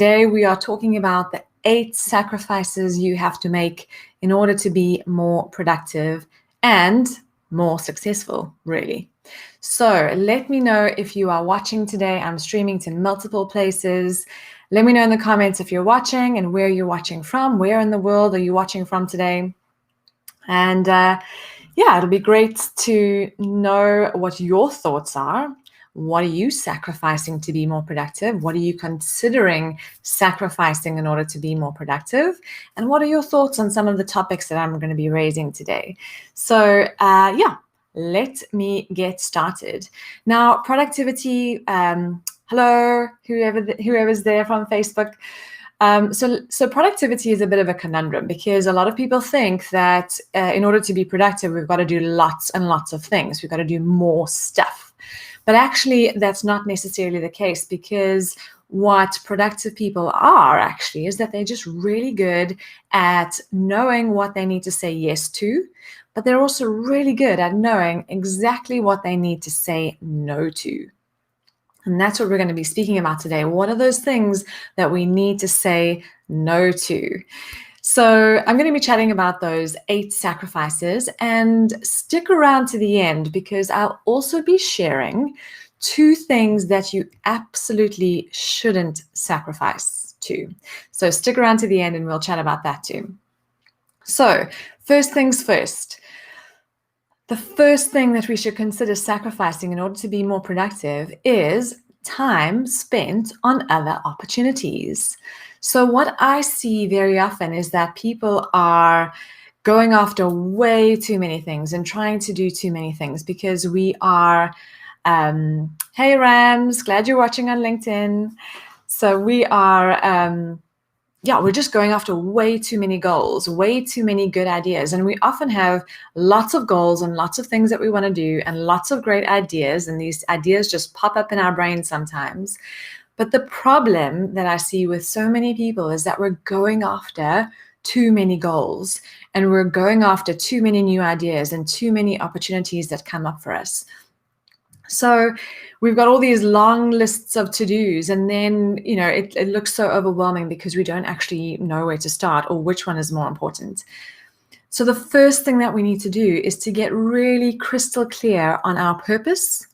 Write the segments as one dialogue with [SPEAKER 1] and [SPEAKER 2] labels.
[SPEAKER 1] Today we are talking about the 8 sacrifices you have to make in order to be more productive and more successful, really. So let me know if you are watching today. I'm streaming to multiple places. Let me know in the comments if you're watching and where you're watching from. Where in the world are you watching from today? And yeah, it'll be great to know what your thoughts are. What are you sacrificing to be more productive? What are you considering sacrificing in order to be more productive? And what are your thoughts on some of the topics that I'm going to be raising today? So yeah, let me get started. Now, productivity, hello, whoever's there from Facebook. So productivity is a bit of a conundrum because a lot of people think that in order to be productive, we've got to do lots and lots of things. We've got to do more stuff. But actually, that's not necessarily the case, because what productive people are actually is that they're just really good at knowing what they need to say yes to, but they're also really good at knowing exactly what they need to say no to. And that's what we're going to be speaking about today. What are those things that we need to say no to? So I'm going to be chatting about those 8 sacrifices, and stick around to the end because I'll also be sharing 2 things that you absolutely shouldn't sacrifice to. So stick around to the end and we'll chat about that too. So first things first. The first thing that we should consider sacrificing in order to be more productive is time spent on other opportunities. So what I see very often is that people are going after way too many things and trying to do too many things because we are, hey Rams, glad you're watching on LinkedIn. So we are, we're just going after way too many goals, way too many good ideas. And we often have lots of goals and lots of things that we want to do and lots of great ideas. And these ideas just pop up in our brains sometimes. But the problem that I see with so many people is that we're going after too many goals and we're going after too many new ideas and too many opportunities that come up for us. So we've got all these long lists of to-dos, and then, it looks so overwhelming because we don't actually know where to start or which one is more important. So the first thing that we need to do is to get really crystal clear on our purpose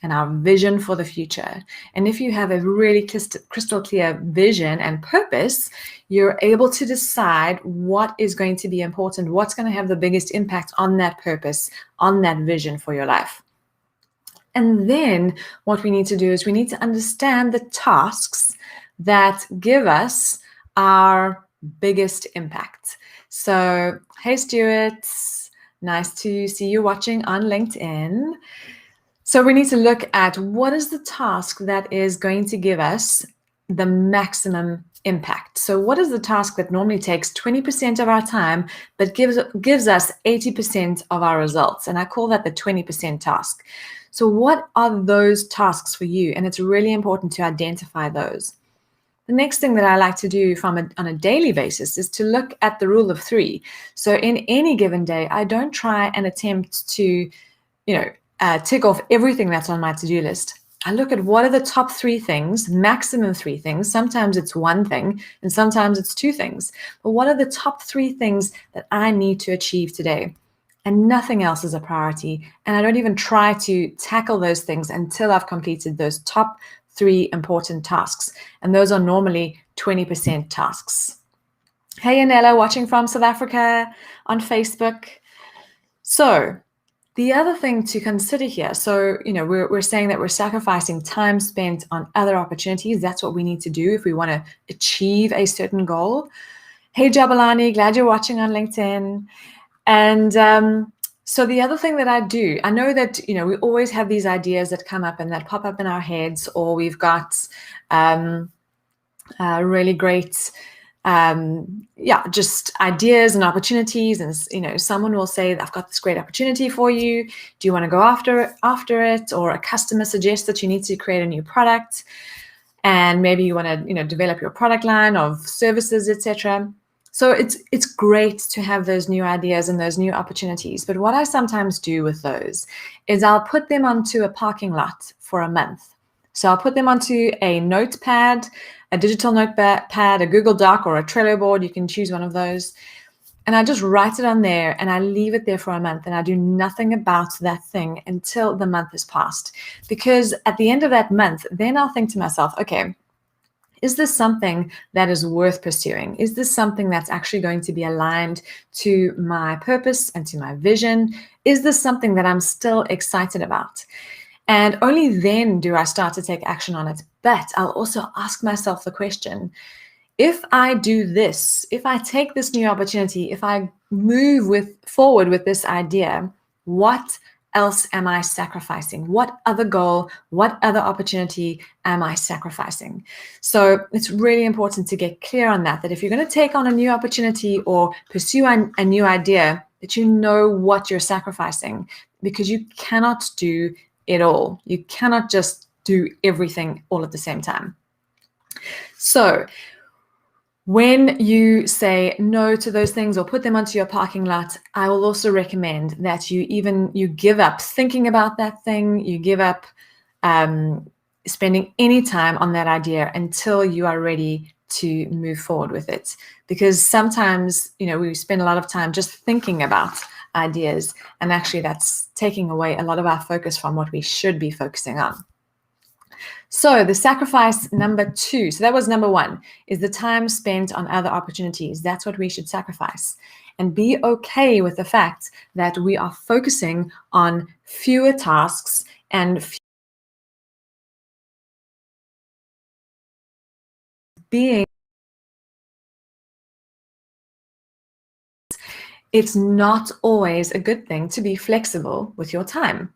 [SPEAKER 1] and our vision for the future. And if you have a really crystal clear vision and purpose, you're able to decide what is going to be important, what's going to have the biggest impact on that purpose, on that vision for your life. And then what we need to do is we need to understand the tasks that give us our biggest impact. So, hey Stuart, nice to see you watching on LinkedIn. So we need to look at what is the task that is going to give us the maximum impact. So what is the task that normally takes 20% of our time, but gives us 80% of our results? And I call that the 20% task. So what are those tasks for you? And it's really important to identify those. The next thing that I like to do on a daily basis is to look at the rule of 3. So in any given day, I don't try and attempt to, tick off everything that's on my to-do list. I look at what are the top 3 things, maximum 3 things. Sometimes it's 1 thing and sometimes it's 2 things. But what are the top 3 things that I need to achieve today? And nothing else is a priority. And I don't even try to tackle those things until I've completed those top 3 important tasks. And those are normally 20% tasks. Hey, Anella, watching from South Africa on Facebook. So the other thing to consider here, so, we're saying that we're sacrificing time spent on other opportunities. That's what we need to do if we want to achieve a certain goal. Hey, Jabalani, glad you're watching on LinkedIn. And so the other thing that I do, I know that, we always have these ideas that come up and that pop up in our heads, or we've got really great just ideas and opportunities. And, someone will say, I've got this great opportunity for you. Do you want to go after it? Or a customer suggests that you need to create a new product. And maybe you want to, develop your product line of services, etc. So it's great to have those new ideas and those new opportunities. But what I sometimes do with those is I'll put them onto a parking lot for a month. So I'll put them onto a notepad. a digital notepad, a Google Doc, or a Trello board. You can choose one of those. And I just write it on there and I leave it there for a month and I do nothing about that thing until the month has passed. Because at the end of that month, then I'll think to myself, okay, is this something that is worth pursuing? Is this something that's actually going to be aligned to my purpose and to my vision? Is this something that I'm still excited about? And only then do I start to take action on it. But I'll also ask myself the question, if I do this, if I take this new opportunity, if I move forward with this idea, what else am I sacrificing? What other goal, what other opportunity am I sacrificing? So it's really important to get clear on that if you're going to take on a new opportunity or pursue a new idea, that you know what you're sacrificing, because you cannot do it all. You cannot just do everything all at the same time. So when you say no to those things or put them onto your parking lot, I will also recommend that you give up thinking about that thing. You give up spending any time on that idea until you are ready to move forward with it. Because sometimes, we spend a lot of time just thinking about ideas, and actually that's taking away a lot of our focus from what we should be focusing on. So the sacrifice number 2, so that was number 1, is the time spent on other opportunities. That's what we should sacrifice. And be okay with the fact that we are focusing on fewer tasks and it's not always a good thing to be flexible with your time.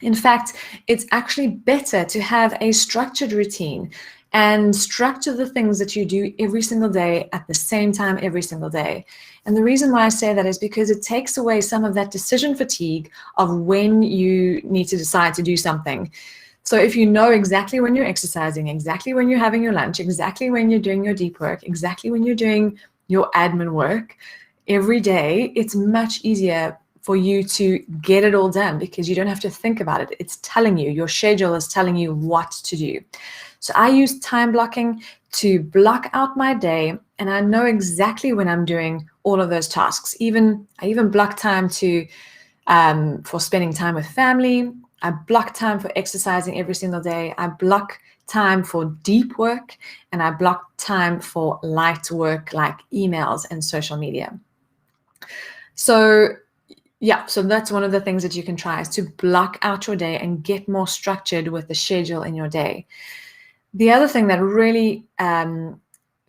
[SPEAKER 1] In fact, it's actually better to have a structured routine and structure the things that you do every single day at the same time every single day. And the reason why I say that is because it takes away some of that decision fatigue of when you need to decide to do something. So if you know exactly when you're exercising, exactly when you're having your lunch, exactly when you're doing your deep work, exactly when you're doing your admin work every day, it's much easier for you to get it all done because you don't have to think about it. It's telling you, your schedule is telling you what to do. So I use time blocking to block out my day, and I know exactly when I'm doing all of those tasks. I even block time for spending time with family. I block time for exercising every single day. I block time for deep work, and I block time for light work like emails and social media. So that's one of the things that you can try, is to block out your day and get more structured with the schedule in your day. The other thing that really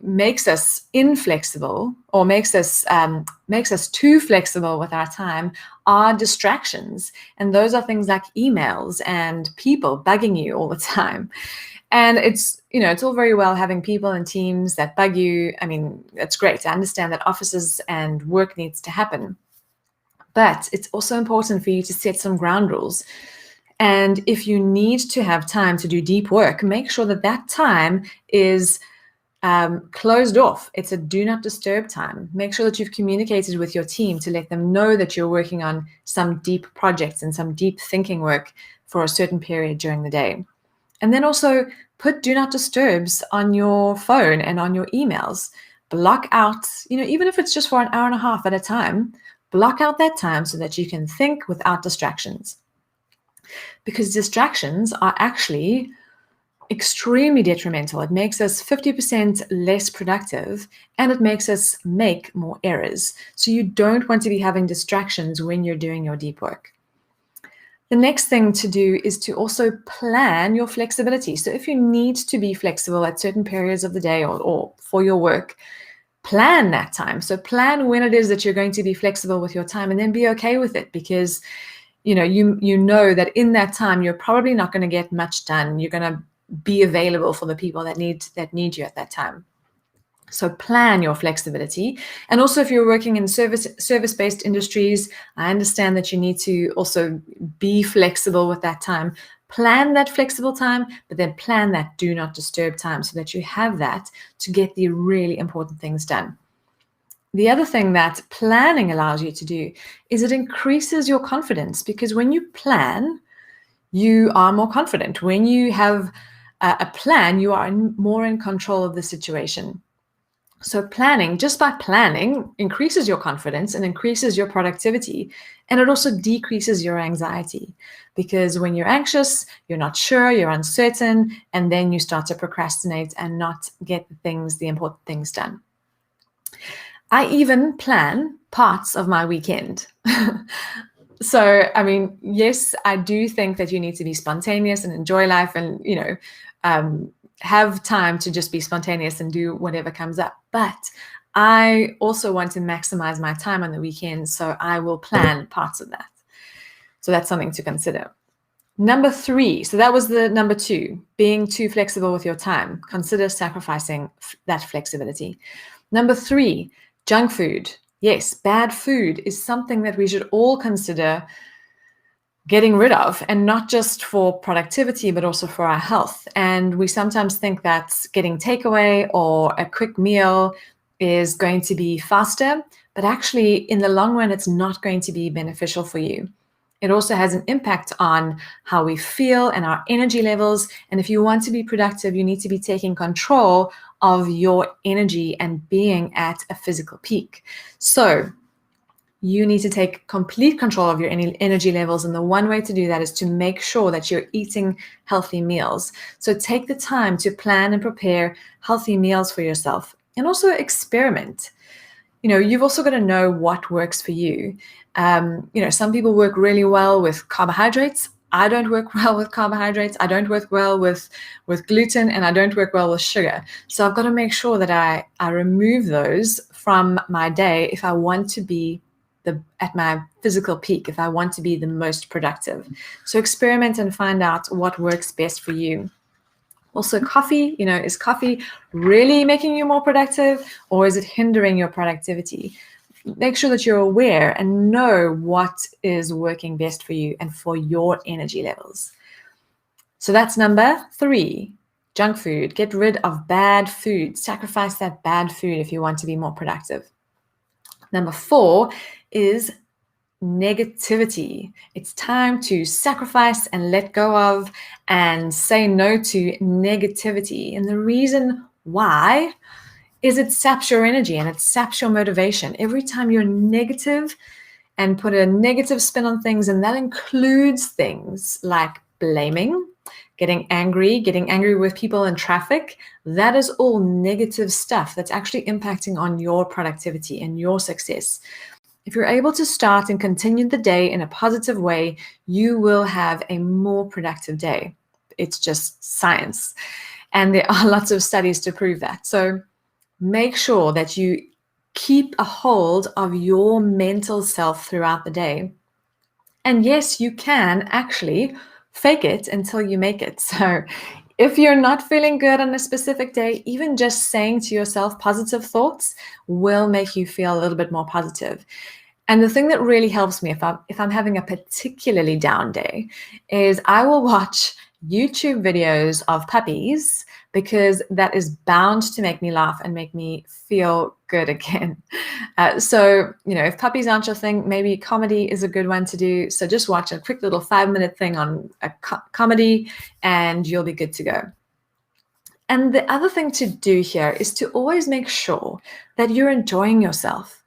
[SPEAKER 1] makes us inflexible or makes us too flexible with our time are distractions. And those are things like emails and people bugging you all the time. And it's all very well having people and teams that bug you. I mean, it's great. I understand that offices and work needs to happen. But it's also important for you to set some ground rules. And if you need to have time to do deep work, make sure that time is closed off. It's a do not disturb time. Make sure that you've communicated with your team to let them know that you're working on some deep projects and some deep thinking work for a certain period during the day. And then also put do not disturbs on your phone and on your emails. Block out, even if it's just for an hour and a half at a time, block out that time so that you can think without distractions. Because distractions are actually extremely detrimental. It makes us 50% less productive, and it makes us make more errors. So you don't want to be having distractions when you're doing your deep work. The next thing to do is to also plan your flexibility. So if you need to be flexible at certain periods of the day or for your work, plan that time. So plan when it is that you're going to be flexible with your time, and then be okay with it, because you know that in that time you're probably not going to get much done. You're going to be available for the people that need you at that time. So plan your flexibility. And also, if you're working in service-based industries, I understand that you need to also be flexible with that time. Plan that flexible time, but then plan that do not disturb time so that you have that to get the really important things done. The other thing that planning allows you to do is it increases your confidence, because when you plan, you are more confident. When you have a plan, you are more in control of the situation. So planning, just by planning, increases your confidence and increases your productivity. And it also decreases your anxiety, because when you're anxious, you're not sure, you're uncertain, and then you start to procrastinate and not get the important things done. I even plan parts of my weekend. So, I mean, yes, I do think that you need to be spontaneous and enjoy life and, have time to just be spontaneous and do whatever comes up. But I also want to maximize my time on the weekends, so I will plan parts of that. So that's something to consider. Number 3, so that was the number 2, being too flexible with your time. Consider sacrificing that flexibility. Number 3, junk food. Yes, bad food is something that we should all consider getting rid of, and not just for productivity, but also for our health. And we sometimes think that getting takeaway or a quick meal is going to be faster, but actually in the long run, it's not going to be beneficial for you. It also has an impact on how we feel and our energy levels. And if you want to be productive, you need to be taking control of your energy and being at a physical peak. So you need to take complete control of your energy levels. And the one way to do that is to make sure that you're eating healthy meals. So take the time to plan and prepare healthy meals for yourself, and also experiment. You've also got to know what works for you. Some people work really well with carbohydrates. I don't work well with carbohydrates. I don't work well with gluten, and I don't work well with sugar. So I've got to make sure that I remove those from my day if I want to be at my physical peak, if I want to be the most productive. So experiment and find out what works best for you. Also, coffee, is coffee really making you more productive, or is it hindering your productivity? Make sure that you're aware and know what is working best for you and for your energy levels. So that's number 3, junk food. Get rid of bad food. Sacrifice that bad food if you want to be more productive. Number 4 is negativity. It's time to sacrifice and let go of and say no to negativity. And the reason why is it saps your energy and it saps your motivation. Every time you're negative and put a negative spin on things, and that includes things like blaming, getting angry with people in traffic, that is all negative stuff that's actually impacting on your productivity and your success. If you're able to start and continue the day in a positive way, you will have a more productive day. It's just science. And there are lots of studies to prove that. So make sure that you keep a hold of your mental self throughout the day. And yes, you can actually fake it until you make it. So if you're not feeling good on a specific day, even just saying to yourself positive thoughts will make you feel a little bit more positive. And the thing that really helps me if I'm having a particularly down day is I will watch YouTube videos of puppies, because that is bound to make me laugh and make me feel good again. So, if puppies aren't your thing, maybe comedy is a good one to do. So just watch a quick little 5-minute thing on a comedy and you'll be good to go. And the other thing to do here is to always make sure that you're enjoying yourself.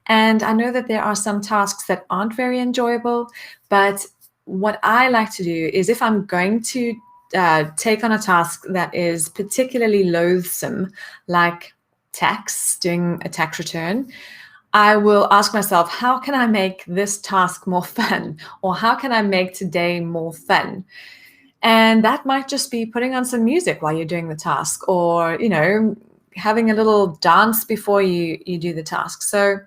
[SPEAKER 1] And I know that there are some tasks that aren't very enjoyable, but what I like to do is, if I'm going to take on a task that is particularly loathsome, like doing a tax return, I will ask myself, how can I make this task more fun? Or how can I make today more fun? And that might just be putting on some music while you're doing the task, or, having a little dance before you do the task. So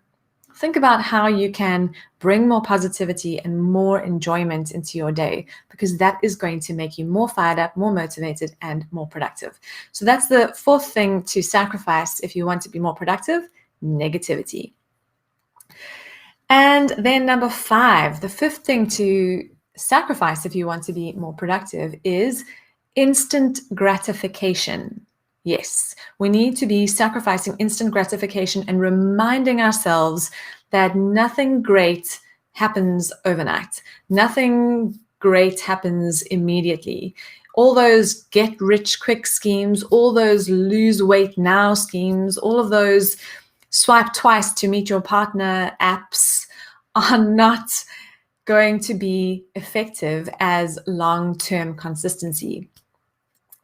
[SPEAKER 1] think about how you can bring more positivity and more enjoyment into your day, because that is going to make you more fired up, more motivated, and more productive. So that's the 4th thing to sacrifice if you want to be more productive: negativity. And then number 5, the 5th thing to sacrifice if you want to be more productive is instant gratification. Yes, we need to be sacrificing instant gratification and reminding ourselves that nothing great happens overnight. Nothing great happens immediately. all those get rich quick schemes, all those lose weight now schemes, all of those swipe twice to meet your partner apps are not going to be effective as long-term consistency.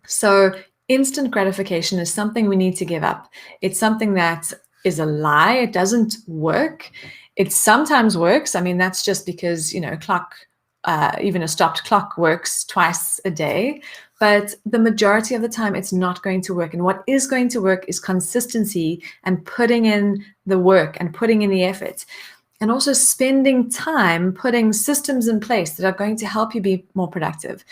[SPEAKER 1] So instant gratification is something we need to give up. It's something that is a lie. It doesn't work. It sometimes works. I mean, that's just because, even a stopped clock works twice a day. But the majority of the time, it's not going to work. And what is going to work is consistency and putting in the work and putting in the effort. And also spending time putting systems in place that are going to help you be more productive.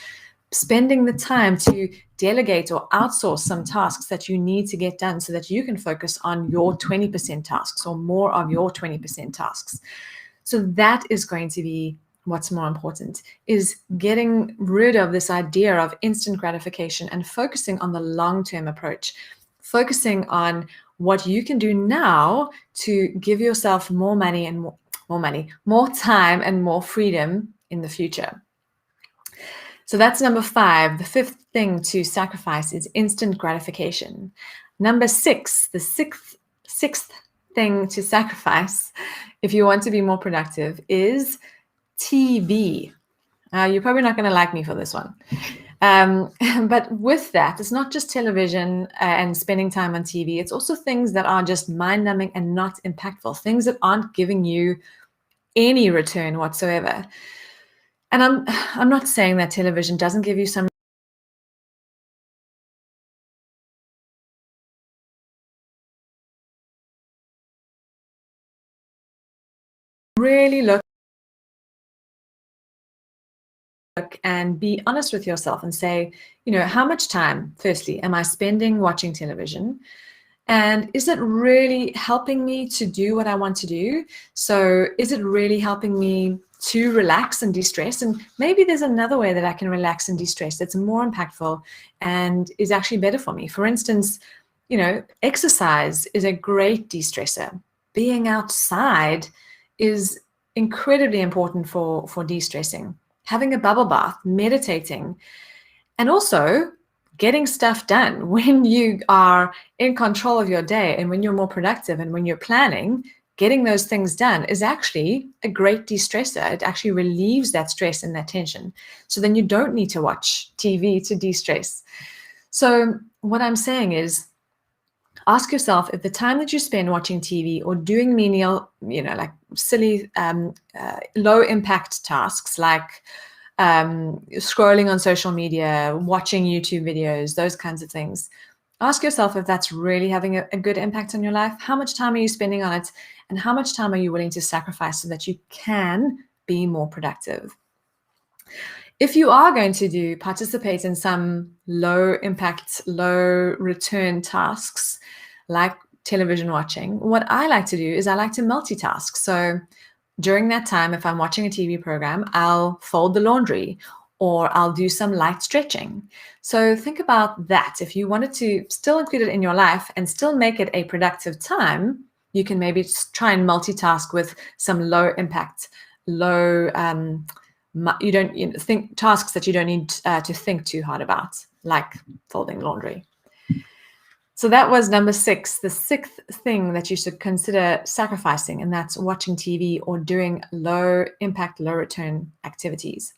[SPEAKER 1] Spending the time to delegate or outsource some tasks that you need to get done so that you can focus on your 20% tasks or more of your 20% tasks. So that is going to be what's more important, is getting rid of this idea of instant gratification and focusing on the long-term approach, focusing on what you can do now to give yourself more time and more freedom in the future. So that's number 5. The 5th thing to sacrifice is instant gratification. Number 6, the sixth thing to sacrifice if you want to be more productive is TV. You're probably not going to like me for this one. But with that, it's not just television and spending time on TV. It's also things that are just mind-numbing and not impactful, things that aren't giving you any return whatsoever. And I'm not saying that television doesn't give you some really look and be honest with yourself and say, how much time, firstly, am I spending watching television? And is it really helping me to do what I want to do? So is it really helping me to relax and de-stress? And maybe there's another way that I can relax and de-stress that's more impactful and is actually better for me. For instance, exercise is a great de-stressor. Being outside is incredibly important for de-stressing. Having a bubble bath, meditating, and also getting stuff done when you are in control of your day and when you're more productive and when you're planning, getting those things done is actually a great de-stressor. It actually relieves that stress and that tension. So then you don't need to watch TV to de-stress. So what I'm saying is, ask yourself if the time that you spend watching TV or doing menial, like silly, low impact tasks like scrolling on social media, watching YouTube videos, those kinds of things. Ask yourself if that's really having a good impact on your life. How much time are you spending on it? And how much time are you willing to sacrifice so that you can be more productive? If you are going to participate in some low impact, low return tasks like television watching, what I like to do is I like to multitask. So during that time, if I'm watching a TV program, I'll fold the laundry or I'll do some light stretching. So think about that. If you wanted to still include it in your life and still make it a productive time, you can maybe try and multitask with some low impact, think tasks that you don't need to think too hard about, like folding laundry. So that was number 6, the 6th thing that you should consider sacrificing, and that's watching TV or doing low impact, low return activities.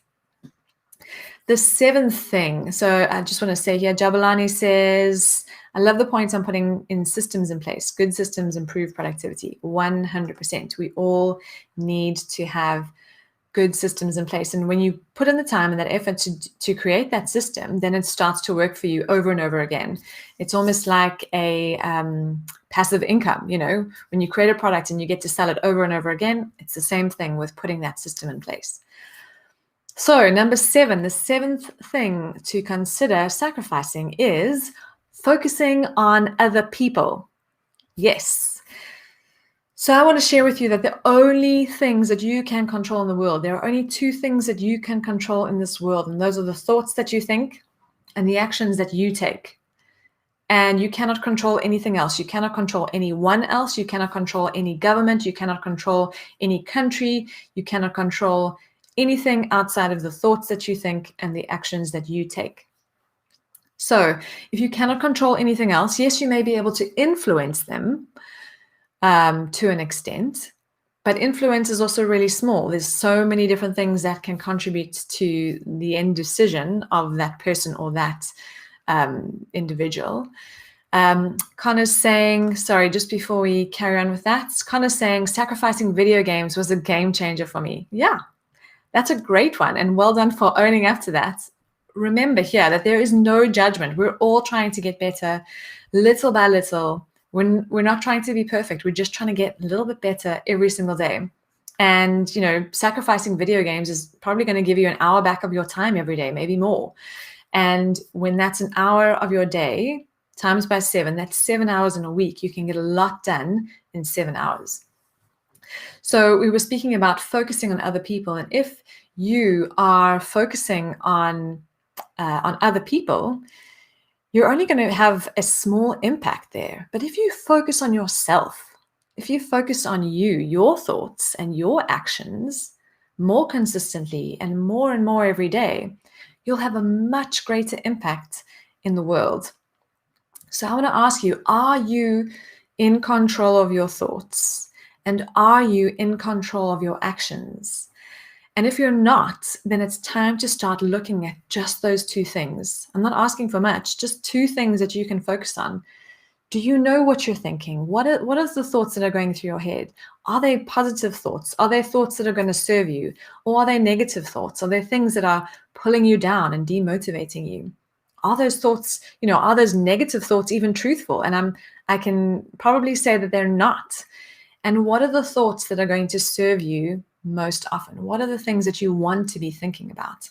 [SPEAKER 1] The 7th thing, so I just want to say here, Jabalani says, I love the point on putting in systems in place. Good systems improve productivity, 100%. We all need to have good systems in place. And when you put in the time and that effort to create that system, then it starts to work for you over and over again. It's almost like a passive income. When you create a product and you get to sell it over and over again, it's the same thing with putting that system in place. So number 7, the 7th thing to consider sacrificing is focusing on other people. Yes. So I want to share with you that the only things that you can control in the world, there are only 2 things that you can control in this world, and those are the thoughts that you think and the actions that you take. And you cannot control anything else. You cannot control anyone else. You cannot control any government. You cannot control any country. You cannot control anything outside of the thoughts that you think and the actions that you take. So if you cannot control anything else, yes, you may be able to influence them to an extent, but influence is also really small. There's so many different things that can contribute to the end decision of that person or that individual. Connor's saying, sorry, just before we carry on with that, Connor's saying sacrificing video games was a game changer for me. Yeah, that's a great one. And well done for owning up to that. Remember here that there is no judgment. We're all trying to get better little by little. We're not trying to be perfect. We're just trying to get a little bit better every single day. And, you know, sacrificing video games is probably going to give you an hour back of your time every day, maybe more. And when that's an hour of your day times by 7, that's 7 hours in a week. You can get a lot done in 7 hours. So we were speaking about focusing on other people. And if you are focusing on other people, you're only going to have a small impact there. But if you focus on yourself, if you focus on you, your thoughts and your actions more consistently and more every day, you'll have a much greater impact in the world. So I want to ask you, are you in control of your thoughts? And are you in control of your actions? And if you're not, then it's time to start looking at just those two things. I'm not asking for much, just two things that you can focus on. Do you know what you're thinking? What are the thoughts that are going through your head? Are they positive thoughts? Are they thoughts that are going to serve you? Or are they negative thoughts? Are they things that are pulling you down and demotivating you? Are those thoughts, are those negative thoughts even truthful? And I can probably say that they're not. And what are the thoughts that are going to serve you most often? What are the things that you want to be thinking about?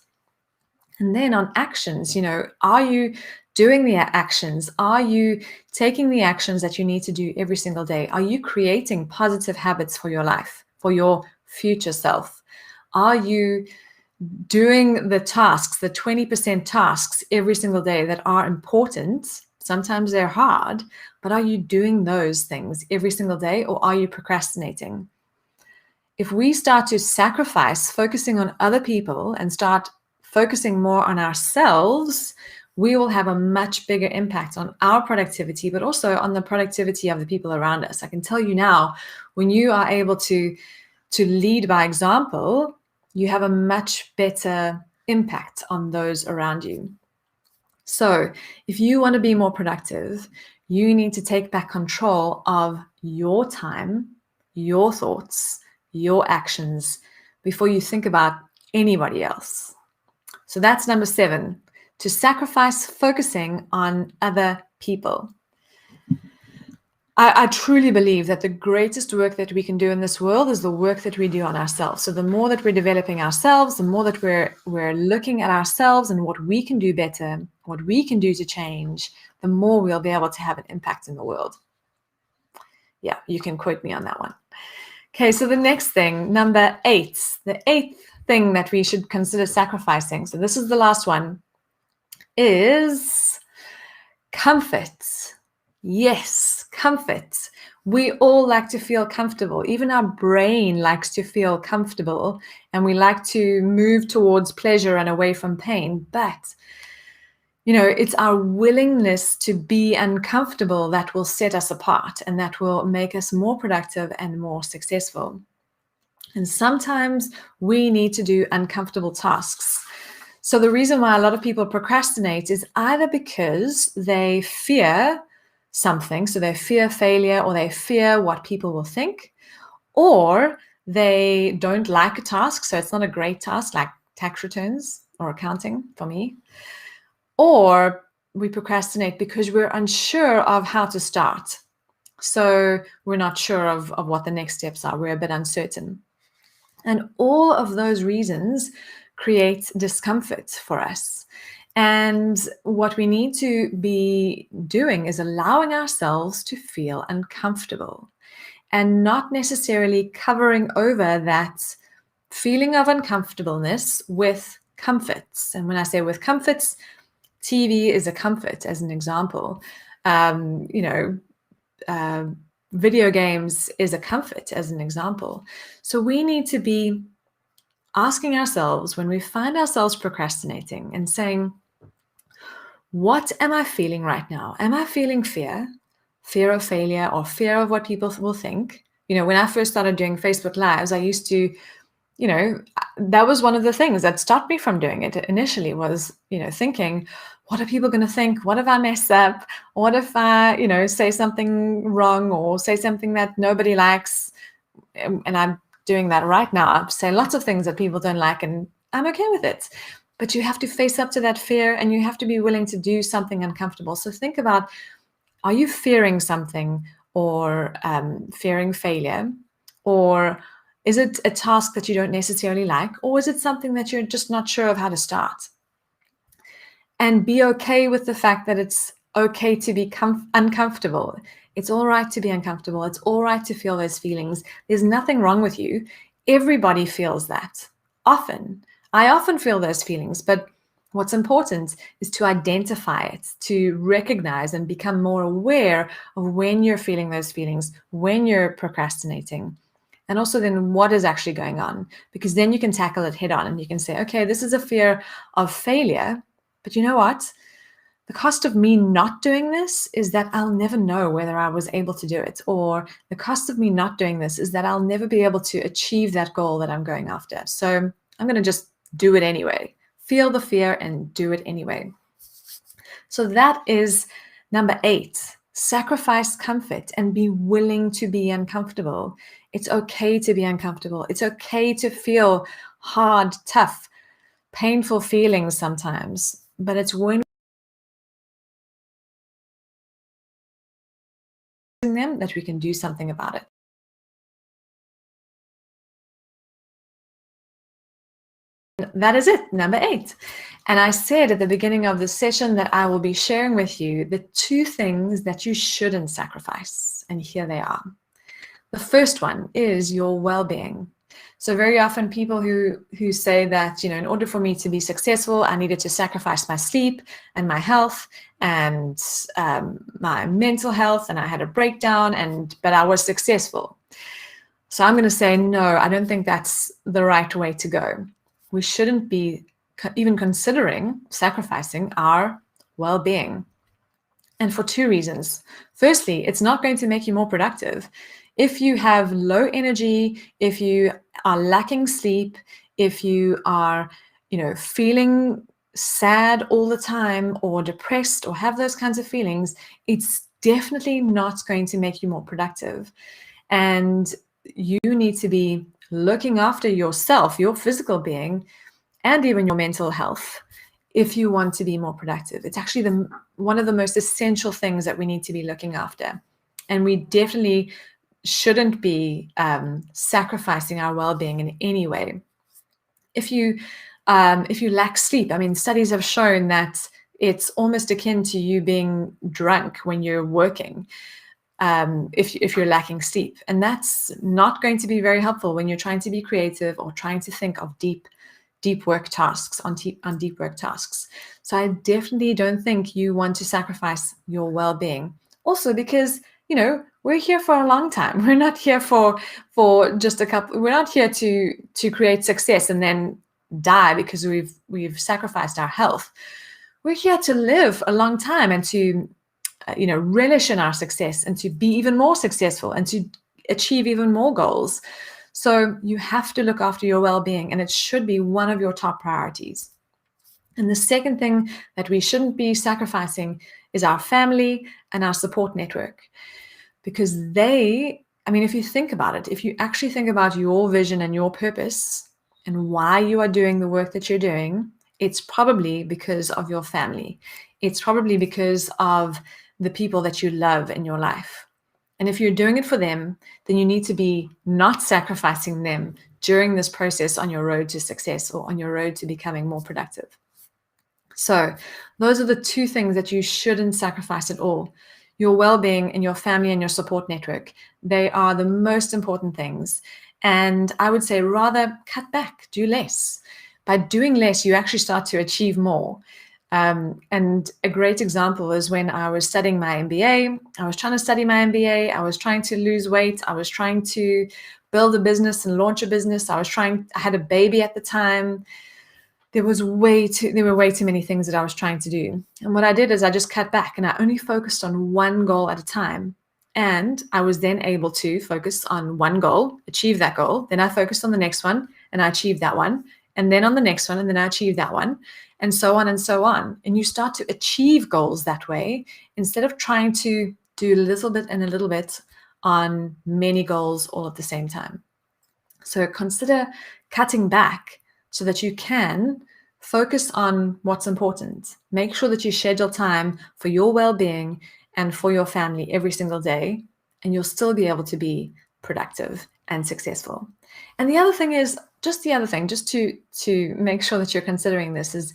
[SPEAKER 1] And then on actions, are you doing the actions? Are you taking the actions that you need to do every single day? Are you creating positive habits for your life, for your future self? Are you doing the tasks, the 20% tasks every single day that are important? Sometimes they're hard, but are you doing those things every single day, or are you procrastinating? If we start to sacrifice focusing on other people and start focusing more on ourselves, we will have a much bigger impact on our productivity, but also on the productivity of the people around us. I can tell you now, when you are able to lead by example, you have a much better impact on those around you. So if you want to be more productive, you need to take back control of your time, your thoughts, your actions before you think about anybody else. So that's number 7, to sacrifice focusing on other people. I truly believe that the greatest work that we can do in this world is the work that we do on ourselves. So the more that we're developing ourselves, the more that we're looking at ourselves and what we can do better, what we can do to change, the more we'll be able to have an impact in the world. Yeah, you can quote me on that one. Okay, so the next thing, number 8, the 8th thing that we should consider sacrificing, so this is the last one, is comfort. Yes, comfort. We all like to feel comfortable. Even our brain likes to feel comfortable, and we like to move towards pleasure and away from pain. But, it's our willingness to be uncomfortable that will set us apart and that will make us more productive and more successful. And sometimes we need to do uncomfortable tasks. So the reason why a lot of people procrastinate is either because they fear something, so they fear failure, or they fear what people will think, or they don't like a task, so it's not a great task, like tax returns or accounting for me, or we procrastinate because we're unsure of how to start. So we're not sure of what the next steps are. We're a bit uncertain. And all of those reasons create discomfort for us. And what we need to be doing is allowing ourselves to feel uncomfortable and not necessarily covering over that feeling of uncomfortableness with comforts. And when I say with comforts, TV is a comfort, as an example. Video games is a comfort, as an example. So we need to be asking ourselves when we find ourselves procrastinating and saying, what am I feeling right now? Am I feeling fear? Fear of failure or fear of what people will think? When I first started doing Facebook Lives, I used to, that was one of the things that stopped me from doing it initially was, thinking, what are people going to think? What if I mess up? What if I, say something wrong or say something that nobody likes? And I'm doing that right now. I say lots of things that people don't like, and I'm okay with it. But you have to face up to that fear, and you have to be willing to do something uncomfortable. So think about, are you fearing something or fearing failure? Or is it a task that you don't necessarily like? Or is it something that you're just not sure of how to start? And be okay with the fact that it's okay to be uncomfortable. It's all right to be uncomfortable. It's all right to feel those feelings. There's nothing wrong with you. Everybody feels that. Often. I often feel those feelings, but what's important is to identify it, to recognize and become more aware of when you're feeling those feelings, when you're procrastinating, and also then what is actually going on, because then you can tackle it head on and you can say, okay, this is a fear of failure, but you know what? The cost of me not doing this is that I'll never know whether I was able to do it. Or the cost of me not doing this is that I'll never be able to achieve that goal that I'm going after. So I'm going to just do it anyway. Feel the fear and do it anyway. So that is number 8. Sacrifice comfort and be willing to be uncomfortable. It's okay to be uncomfortable. It's okay to feel hard, tough, painful feelings sometimes, but it's when them that we can do something about it. That is it, number 8. And I said at the beginning of the session that I will be sharing with you the 2 things that you shouldn't sacrifice. And here they are. The first one is your well-being. So very often people who say that, in order for me to be successful, I needed to sacrifice my sleep and my health and my mental health, and I had a breakdown, but I was successful. So I'm going to say, no, I don't think that's the right way to go. We shouldn't be even considering sacrificing our well-being. And for 2 reasons. Firstly, it's not going to make you more productive. If you have low energy, if you are lacking sleep, if you are, feeling sad all the time or depressed or have those kinds of feelings, it's definitely not going to make you more productive. And you need to be looking after yourself, your physical being, and even your mental health if you want to be more productive. It's actually one of the most essential things that we need to be looking after. And we definitely shouldn't be sacrificing our well-being in any way. If you lack sleep, studies have shown that it's almost akin to you being drunk when you're working. If you're lacking sleep, and that's not going to be very helpful when you're trying to be creative or trying to think of deep work tasks on deep work tasks. So I definitely don't think you want to sacrifice your well-being. Also because, we're here for a long time. We're not here for just a couple. We're not here to create success and then die because we've sacrificed our health. We're here to live a long time and to relish in our success and to be even more successful and to achieve even more goals. So you have to look after your well-being, and it should be one of your top priorities. And the second thing that we shouldn't be sacrificing is our family and our support network, because if you think about it, if you actually think about your vision and your purpose and why you are doing the work that you're doing, it's probably because of your family. It's probably because of the people that you love in your life. And if you're doing it for them, then you need to be not sacrificing them during this process on your road to success or on your road to becoming more productive. So those are the 2 things that you shouldn't sacrifice at all. Your well-being and your family and your support network. They are the most important things. And I would say rather cut back, do less. By doing less, you actually start to achieve more. And a great example is when I was studying my MBA. I was trying to study my MBA. I was trying to lose weight. I was trying to build a business and launch a business. I had a baby at the time. there were way too many things that I was trying to do. And what I did is I just cut back and I only focused on one goal at a time. And I was then able to focus on one goal, achieve that goal. Then I focused on the next one and I achieved that one. And then on the next one, and then I achieved that one, and so on and so on. And you start to achieve goals that way instead of trying to do a little bit and a little bit on many goals all at the same time. So consider cutting back so that you can focus on what's important. Make sure that you schedule time for your well-being and for your family every single day, and you'll still be able to be productive and successful. And the other thing is, just to make sure that you're considering this is,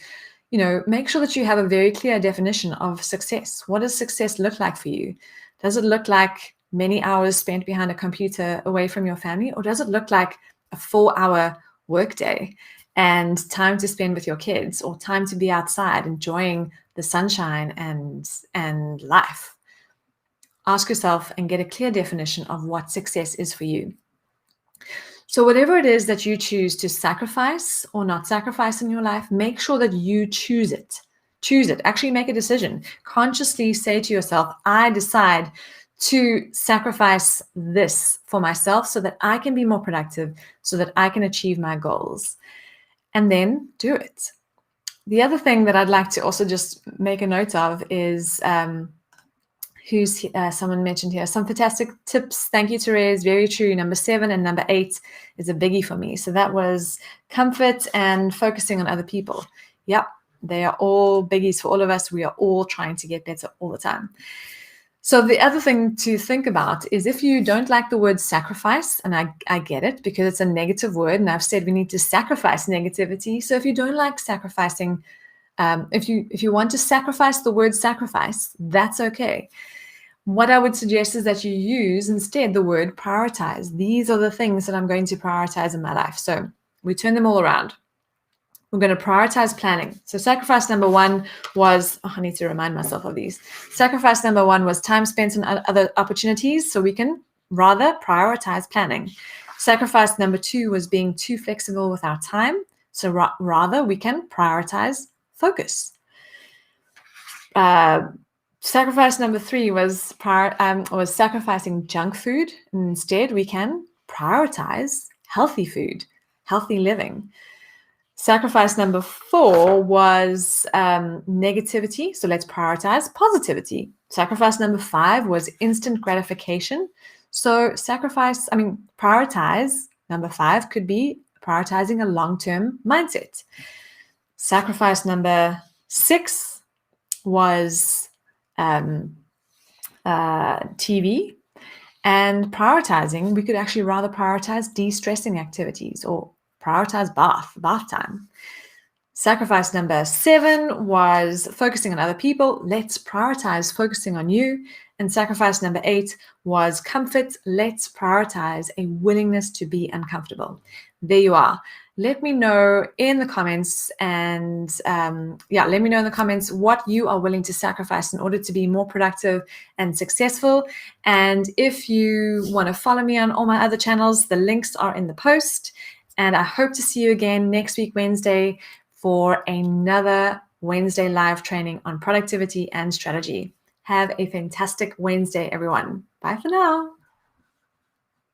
[SPEAKER 1] make sure that you have a very clear definition of success. What does success look like for you? Does it look like many hours spent behind a computer away from your family, or does it look like a 4-hour workday and time to spend with your kids, or time to be outside enjoying the sunshine and life? Ask yourself and get a clear definition of what success is for you. So whatever it is that you choose to sacrifice or not sacrifice in your life, make sure that you choose it. Choose it. Actually make a decision. Consciously say to yourself, I decide to sacrifice this for myself so that I can be more productive, so that I can achieve my goals. And then do it. The other thing that I'd like to also just make a note of is someone mentioned here, some fantastic tips. Thank you, Therese. Very true. Number 7 and number 8 is a biggie for me. So that was comfort and focusing on other people. Yep, they are all biggies for all of us. We are all trying to get better all the time. So the other thing to think about is, if you don't like the word sacrifice, and I get it because it's a negative word, and I've said we need to sacrifice negativity. So if you don't like sacrificing, if you want to sacrifice the word sacrifice, that's okay. What I would suggest is that you use instead the word prioritize. These are the things that I'm going to prioritize in my life. So we turn them all around. We're going to prioritize planning. So sacrifice number 1 was, I need to remind myself of these. Sacrifice number 1 was time spent on other opportunities, so we can rather prioritize planning. Sacrifice number 2 was being too flexible with our time, so rather we can prioritize focus. Sacrifice number 3 was sacrificing junk food, and instead we can prioritize healthy food, healthy living. Sacrifice number 4 was negativity, so let's prioritize positivity. Sacrifice number 5 was instant gratification. So prioritize number 5 could be prioritizing a long-term mindset. Sacrifice number 6 was TV, and prioritizing, we could actually rather prioritize de-stressing activities or prioritize bath time. Sacrifice number 7 was focusing on other people. Let's prioritize focusing on you. And sacrifice number 8 was comfort. Let's prioritize a willingness to be uncomfortable. There you are. Let me know in the comments, and let me know in the comments what you are willing to sacrifice in order to be more productive and successful. And if you want to follow me on all my other channels, the links are in the post. And I hope to see you again next week, Wednesday, for another Wednesday live training on productivity and strategy. Have a fantastic Wednesday, everyone. Bye for now.